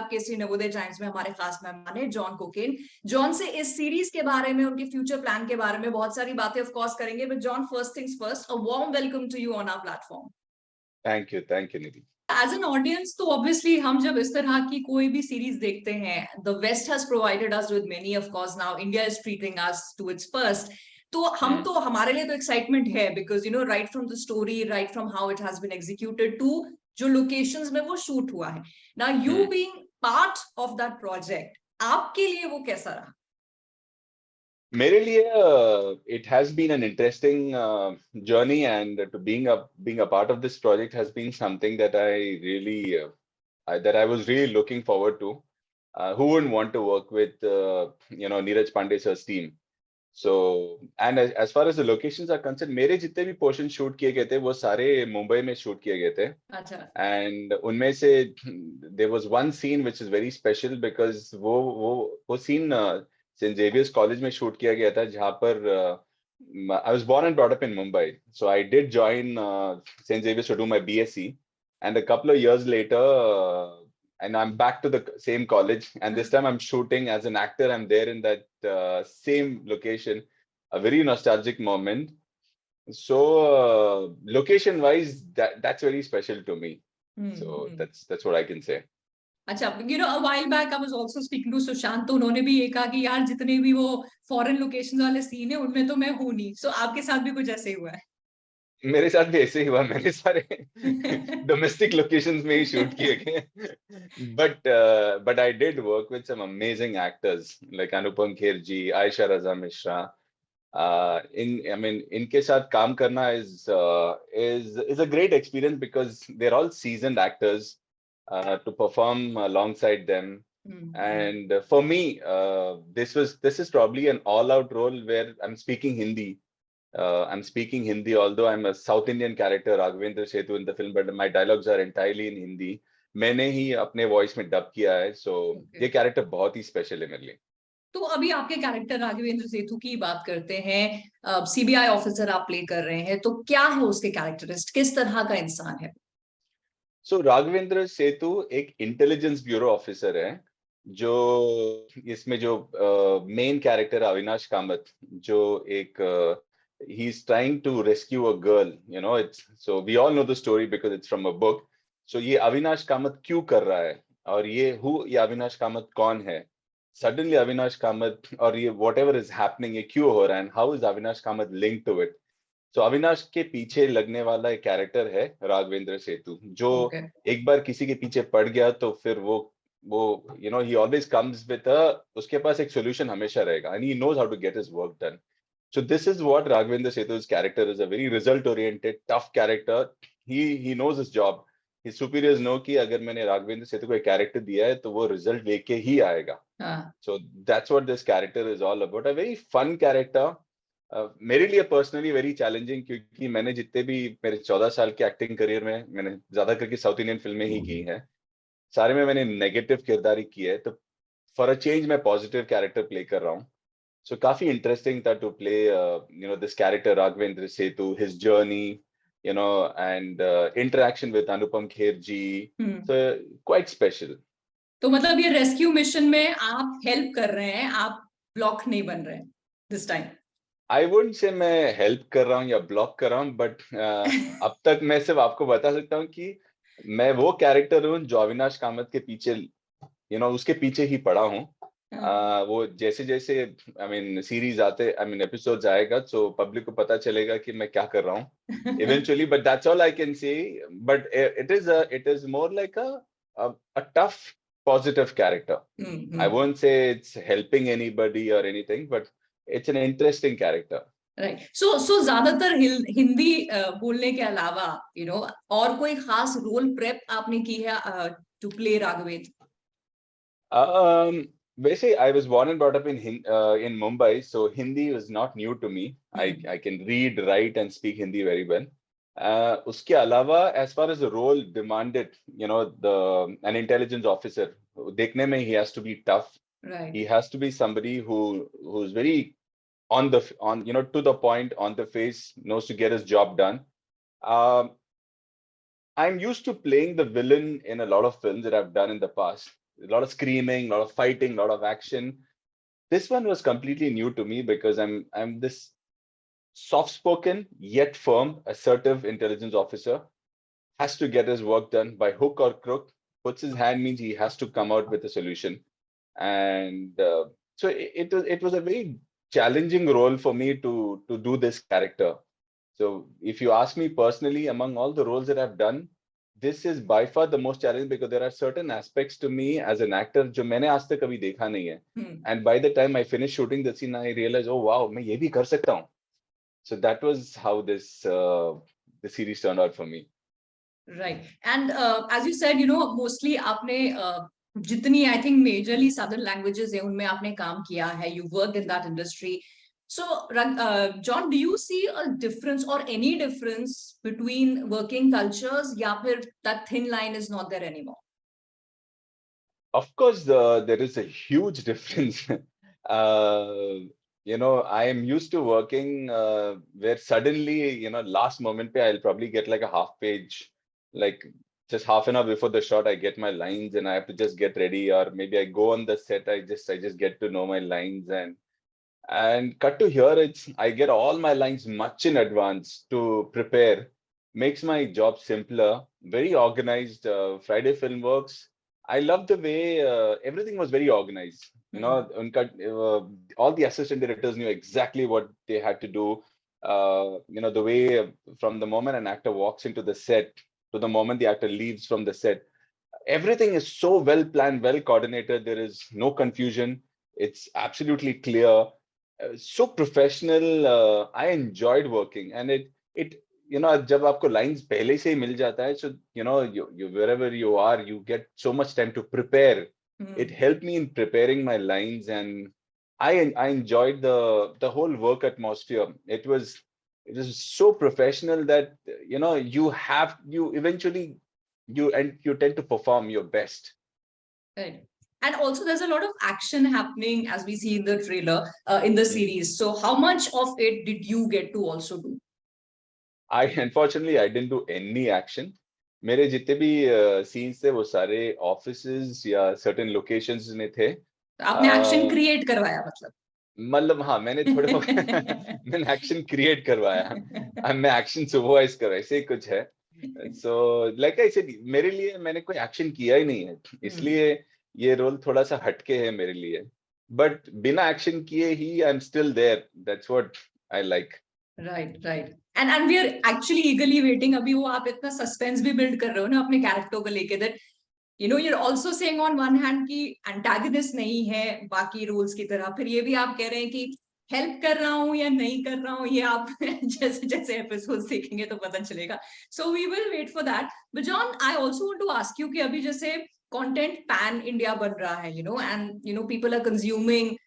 Punjab Kesari Navodaya times में हमारे खास मेहमान है जॉन कोकेन। जॉन से इस सीरीज के बारे में, उनके फ्यूचर प्लान के बारे में बहुत सारी बातें ऑफ कोर्स करेंगे, but John, first things first, a warm welcome to you on our platform. Thank you Nidhi. As an audience तो ऑब्वियसली हम जब इस तरह की कोई भी सीरीज देखते हैं, the west has provided us with many, of course now India is treating us to its first. तो हम तो, हमारे लिए तो एक्साइटमेंट है, because you know right from the story, right from how it has been executed to जो locations में वो शूट हुआ है। Now you being part of that project, आपके लिए वो कैसा रहा? मेरे लिए it has been an interesting journey, and to being a part of this project has been something that I really that I was really looking forward to. Who wouldn't want to work with Neeraj Pandey sir's team? So, and as far as the locations are concerned, मेरे जितने भी portion shoot किए गए थे वो सारे मुंबई में shoot किए गए थे। अच्छा। And उनमें से there was one scene which is very special because वो scene सेंट जेवियर्स कॉलेज में शूट किया गया था, जहाँ पर I was born and brought up in Mumbai, so I did join St. Xavier's to do my BSc, and a couple of years later, and I'm back to the same college, and this time I'm shooting as an actor. I'm there in that same location, a very nostalgic moment. So location wise, that's very special to me. So that's what I can say. अच्छा, you know, a while back I was also speaking to Sushant, तो उन्होंने भी ये कहा कि यार जितने भी वो फॉरेन लोकेशंस वाले सीन है उनमें तो मैं हूं नहीं। सो आपके साथ भी कुछ ऐसे ही हुआ है? मेरे साथ भी ऐसे ही हुआ, मैंने सारे डोमेस्टिक लोकेशंस में ही शूट किए गए, but I did work with some amazing actors like Anupam Kher ji, Ayesha Raza Mishra. इनके साथ काम करना is a great experience because they're all seasoned actors, to perform alongside them. And for me, this is probably an all-out role where I'm speaking Hindi. Although I'm a South Indian character, Raghavendra Setu, in the film, but my dialogues are entirely in Hindi. मैंने ही अपने voice में dub किया है, so ये character बहुत ही special है मेरे लिए। तो अभी आपके कैरेक्टर राघवेंद्र सेतु की बात करते हैं, सीबीआई ऑफिसर आप प्ले कर रहे हैं, तो क्या है उसके कैरेक्टरिस्ट, किस तरह का इंसान है? सो राघवेंद्र सेतु एक इंटेलिजेंस ब्यूरो ऑफिसर है, जो इसमें जो मेन कैरेक्टर अविनाश कामत, जो एक he is trying to rescue a girl, so we all know the story because it's from a book. So ये अविनाश कामत क्यों कर रहा है, और ये अविनाश कामत कौन है, सडनली अविनाश कामत, और ये whatever is happening ये क्यों हो रहा है, and how is Avinash Kamat linked to it. So Avinash के पीछे लगने वाला एक कैरेक्टर है राघवेंद्र सेतु, जो एक बार किसी के पीछे पड़ गया तो फिर वो he always comes with उसके पास एक solution हमेशा रहेगा, and he knows how to get his work done. So this is what Raghavendra Setu's character is, a very result oriented, tough character. He knows his job. His superiors know कि अगर मैंने राघवेंद्र सेतु को एक character दिया है तो वो result लेके ही आएगा. So that's what this character is all about. A very fun character. मेरे लिए पर्सनली वेरी चैलेंजिंग, क्योंकि मैंने जितने भी मेरे 14 साल के एक्टिंग करियर में, मैंने ज्यादा करके साउथ इंडियन फिल्में ही की हैं, सारे में मैंने नेगेटिव किरदार ही किया है, तो फॉर अ चेंज मैं पॉजिटिव कैरेक्टर प्ले कर रहा हूँ. So काफी इंटरेस्टिंग था to play this character Raghavendra Setu, his journey, and interaction with Anupam Kher ji. So quite special. तो मतलब ये रेस्क्यू मिशन में आप हेल्प कर रहे हैं, आप ब्लॉक नहीं बन रहे हैं this time? I wouldn't say मैं हेल्प कर रहा हूँ या ब्लॉक कर रहा हूँ, बट अब तक मैं सिर्फ आपको बता सकता हूँ कि मैं वो कैरेक्टर हूँ जो अविनाश कामत के पीछे, उसके पीछे ही पड़ा हूँ. वो जैसे जैसे सीरीज एपिसोड्स आएगा, तो पब्लिक को पता चलेगा कि मैं क्या कर रहा हूँ eventually, but that's all I can say. But it is more like a tough positive character. I won't say it's helping anybody और anything, but it's an interesting character. Right. So ज्यादातर हिंदी बोलने के अलावा और कोई खास रोल प्रेप आपने की है to play Raghavendra? Basically, I was born and brought up in Mumbai, so Hindi was not new to me. I can read, write, and speak Hindi very well. Uske alawa, as far as the role demanded, an intelligence officer, देखने में he has to be tough. Right. He has to be somebody who's very to the point, on the face, knows to get his job done. I'm used to playing the villain in a lot of films that I've done in the past. a lot of screaming, a lot of fighting, a lot of action. This one was completely new to me because I'm this soft-spoken yet firm, assertive intelligence officer, has to get his work done by hook or crook. Puts his hand means he has to come out with a solution. And so it was a very challenging role for me to do this character. So if you ask me personally, among all the roles that I've done, this is by far the most challenging because there are certain aspects to me as an actor जो मैंने आज तक कभी देखा नहीं है. And by the time I finished shooting the scene, I realized, oh wow, मैं ये भी कर सकता हूँ. So that was how the series turned out for me. Right. And as you said, you know, mostly आपने जितनी I think majorly southern languages हैं उनमें आपने काम किया है. You worked in that industry. So, John, do you see a difference or any difference between working cultures? या फिर that thin line is not there anymore? Of course, there is a huge difference. I am used to working where suddenly, last moment I'll probably get like a half page, like just half an hour before the shot, I get my lines and I have to just get ready, or maybe I go on the set, I just get to know my lines and cut to here, I get all my lines much in advance to prepare. Makes my job simpler, very organized. Friday Film Works, I love the way everything was very organized. All the assistant directors knew exactly what they had to do. The way from the moment an actor walks into the set to the moment the actor leaves from the set, everything is so well planned, well coordinated. There is no confusion. It's absolutely clear. So professional. I enjoyed working, and it जब आपको lines पहले से ही मिल जाता है, so you wherever you are, you get so much time to prepare. It helped me in preparing my lines, and I enjoyed the whole work atmosphere. It was so professional that you eventually you tend to perform your best. Right. And also there's a lot of action happening as we see in the trailer, in the series. So how much of it did you get to also do? Unfortunately, I didn't do any action. मेरे जितने भी scenes थे वो सारे offices या certain locations में थे. आपने action create करवाया मतलब हाँ, मैंने थोड़े मैंने action create करवाया. मैं action supervise कर ऐसे ही कुछ है. So like I said, मेरे लिए मैंने कोई action किया ही नहीं है, इसलिए ये रोल थोड़ा सा हटके है मेरे लिए. But बिना action किए ही I'm still there. That's what I like. Right. And we are actually eagerly waiting. अभी वो आप इतना suspense भी build कर रहे हो ना अपने character को लेके, that you're also saying on one hand कि antagonist नहीं है बाकी roles की तरह, फिर ये भी आप कह रहे हैं कि help कर रहा हूँ या नहीं कर रहा हूँ, ये आप जैसे जैसे episodes देखेंगे तो पता चलेगा. So we will wait for that. But John, I also want to ask you कि अभी जैसे content pan India बन रहा है, and people are consuming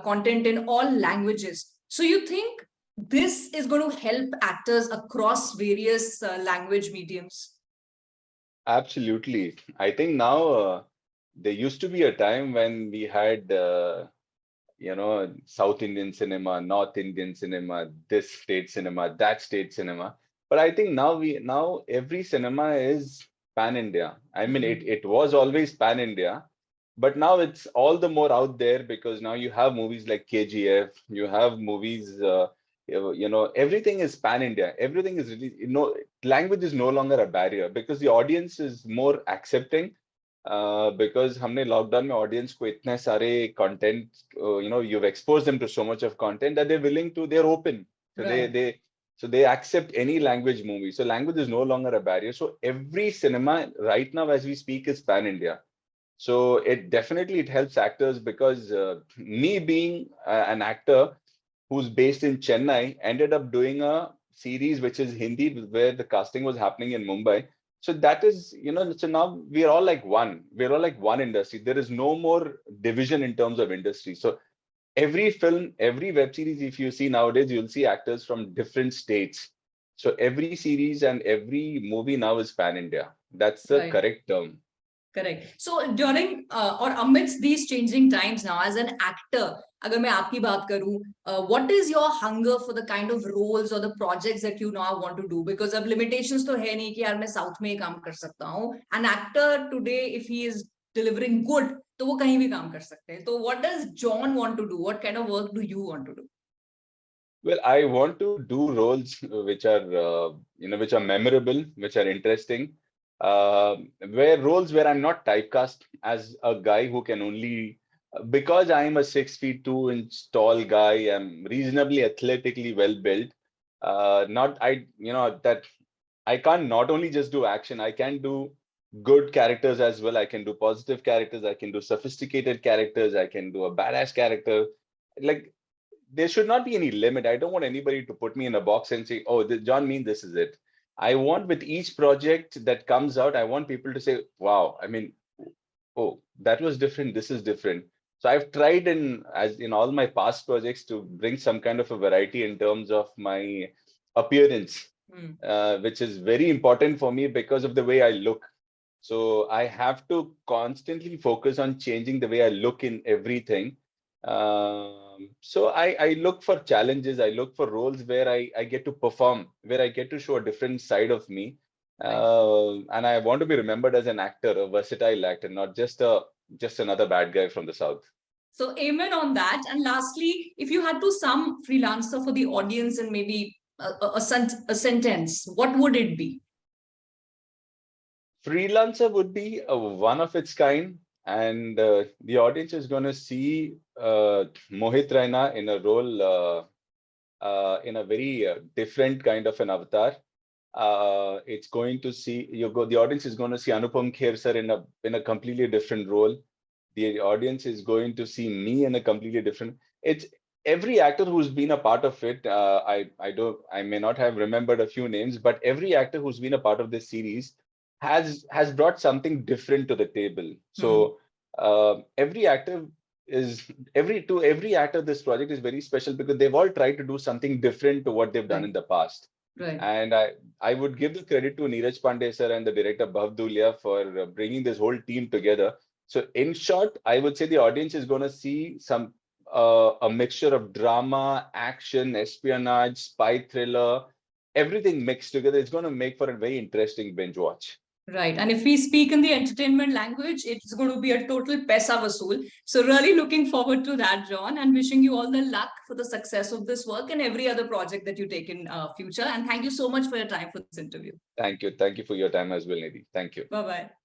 content in all languages. So you think this is going to help actors across various language mediums? Absolutely. I think now there used to be a time when we had, South Indian cinema, North Indian cinema, this state cinema, that state cinema. But I think now every cinema is pan-India. I mean, it was always pan-India, but now it's all the more out there because now you have movies like KGF, you have movies, everything is pan-India. Everything is really, language is no longer a barrier because the audience is more accepting. Because हमने lockdown में audience को इतने सारे content, you've exposed them to so much of content that they're open. So right. they accept any language movie. So language is no longer a barrier. So every cinema right now as we speak is pan-India. So it helps actors because me being an actor who's based in Chennai ended up doing a series which is Hindi where the casting was happening in Mumbai. So that is, so now we're all like one. We're all like one industry. There is no more division in terms of industry. So every film, every web series, if you see nowadays, you'll see actors from different states. So every series and every movie now is pan-India. That's the correct term. Correct. So during or amidst these changing times now, as an actor, अगर मैं आपकी बात करूं, what is your hunger for the kind of roles or the projects that you now want to do? Because अब limitations तो है नहीं कि यार मैं South में ही काम कर सकता हूँ. An actor today, if he is delivering good, तो वो कहीं भी काम कर सकते हैं. तो what does John want to do? What kind of work do you want to do? Well, I want to do roles which are, which are memorable, which are interesting, where roles where I'm not typecast as a guy who can only, because I'm a 6 feet 2 inch tall guy, I'm reasonably athletically well built. Not I, that I can't not only just do action, I can do good characters as well. I can do positive characters. I can do sophisticated characters. I can do a badass character. Like, there should not be any limit. I don't want anybody to put me in a box and say, "Oh, John mean this is it." I want with each project that comes out, I want people to say, "Wow, I mean, oh, that was different. This is different." So I've tried as in all my past projects to bring some kind of a variety in terms of my appearance, which is very important for me because of the way I look. So I have to constantly focus on changing the way I look in everything. So I look for challenges. I look for roles where I get to perform, where I get to show a different side of me. Right. And I want to be remembered as an actor, a versatile actor, not just another bad guy from the South. So amen on that. And lastly, if you had to sum freelancer for the audience in maybe a sentence, what would it be? Freelancer would be one of its kind, and the audience is going to see Mohit Raina in a role, in a very different kind of an avatar. It's going to see the audience is going to see Anupam Kher sir in a completely different role. The audience is going to see me in a completely different. It's every actor who's been a part of it. I may not have remembered a few names, but every actor who's been a part of this series has brought something different to the table. So every actor is every actor, this project is very special because they've all tried to do something different to what they've done in the past. Right. And I would give the credit to Neeraj Pandey sir and the director Bhav Dhulia for bringing this whole team together. So in short, I would say the audience is going to see some a mixture of drama, action, espionage, spy thriller, everything mixed together. It's going to make for a very interesting binge watch. Right. And if we speak in the entertainment language, it's going to be a total paisa vasool. So really looking forward to that, John, and wishing you all the luck for the success of this work and every other project that you take in future. And thank you so much for your time for this interview. Thank you. Thank you for your time as well, Nidhi. Thank you. Bye-bye.